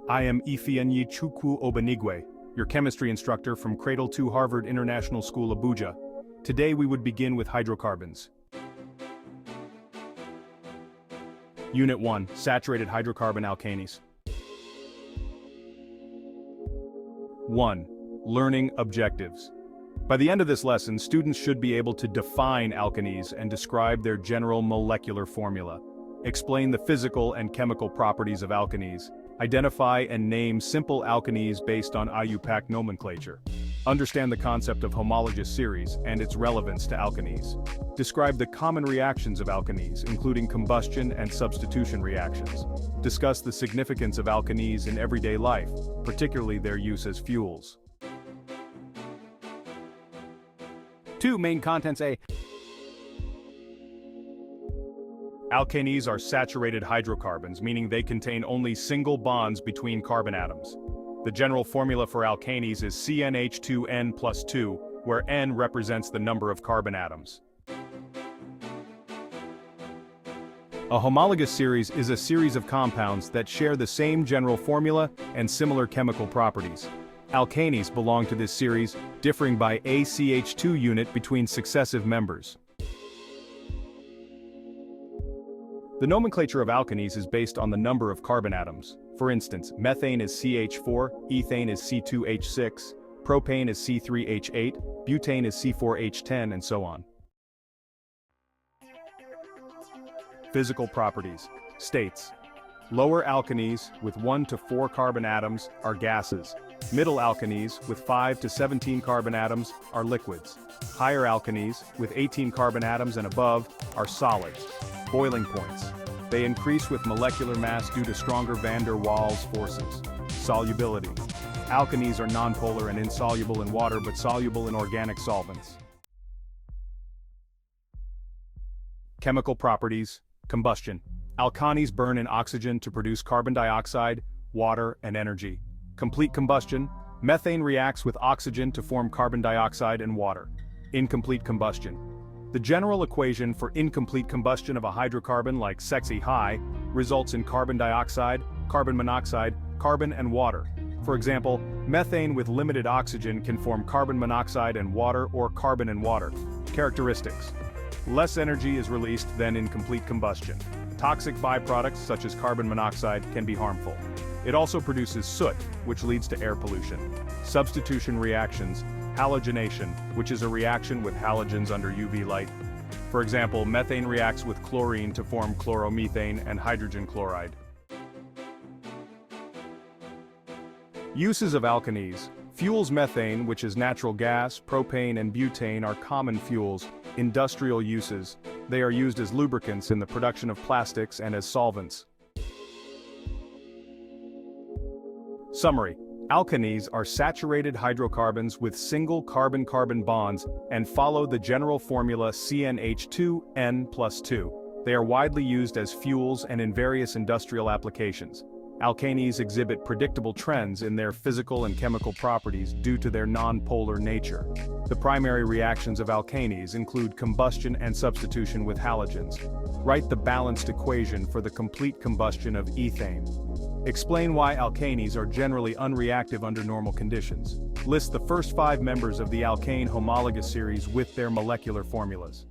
I am Ifeanyichukwu Obanigwe, your chemistry instructor from Cradle to Harvard International School Abuja. Today we would begin with hydrocarbons. Unit 1, Saturated Hydrocarbon Alkanes. 1. Learning objectives. By the end of this lesson, students should be able to define alkanes and describe their general molecular formula, explain the physical and chemical properties of alkanes, identify and name simple alkanes based on IUPAC nomenclature, understand the concept of homologous series and its relevance to alkanes, describe the common reactions of alkanes, including combustion and substitution reactions, discuss the significance of alkanes in everyday life, particularly their use as fuels. 2. Main contents A. Alkanes are saturated hydrocarbons, meaning they contain only single bonds between carbon atoms. The general formula for alkanes is CnH2n plus 2, where n represents the number of carbon atoms. A homologous series is a series of compounds that share the same general formula and similar chemical properties. Alkanes belong to this series, differing by a CH2 unit between successive members. The nomenclature of alkanes is based on the number of carbon atoms. For instance, methane is CH4, ethane is C2H6, propane is C3H8, butane is C4H10, and so on. Physical properties. States. Lower alkanes with 1 to 4 carbon atoms are gases. Middle alkanes with 5 to 17 carbon atoms are liquids. Higher alkanes with 18 carbon atoms and above are solids. Boiling points. They increase with molecular mass due to stronger van der Waals forces. Solubility. Alkanes are nonpolar and insoluble in water but soluble in organic solvents. Chemical properties. Combustion. Alkanes burn in oxygen to produce carbon dioxide, water, and energy. Complete combustion. Methane reacts with oxygen to form carbon dioxide and water. Incomplete combustion. The general equation for incomplete combustion of a hydrocarbon like sexy high results in carbon dioxide, carbon monoxide, carbon and water. For example, methane with limited oxygen can form carbon monoxide and water or carbon and water. Characteristics. Less energy is released than in complete combustion. Toxic byproducts such as carbon monoxide can be harmful. It also produces soot, which leads to air pollution. Substitution reactions. Halogenation, which is a reaction with halogens under UV light. For example, methane reacts with chlorine to form chloromethane and hydrogen chloride. Uses of alkanes. Fuels. Methane, which is natural gas, propane and butane are common fuels. Industrial uses. They are used as lubricants in the production of plastics and as solvents. Summary. Alkanes are saturated hydrocarbons with single carbon-carbon bonds and follow the general formula CnH2n plus 2. They are widely used as fuels and in various industrial applications. Alkanes exhibit predictable trends in their physical and chemical properties due to their non-polar nature. The primary reactions of alkanes include combustion and substitution with halogens. Write the balanced equation for the complete combustion of ethane. Explain why alkanes are generally unreactive under normal conditions. List the first 5 members of the alkane homologous series with their molecular formulas.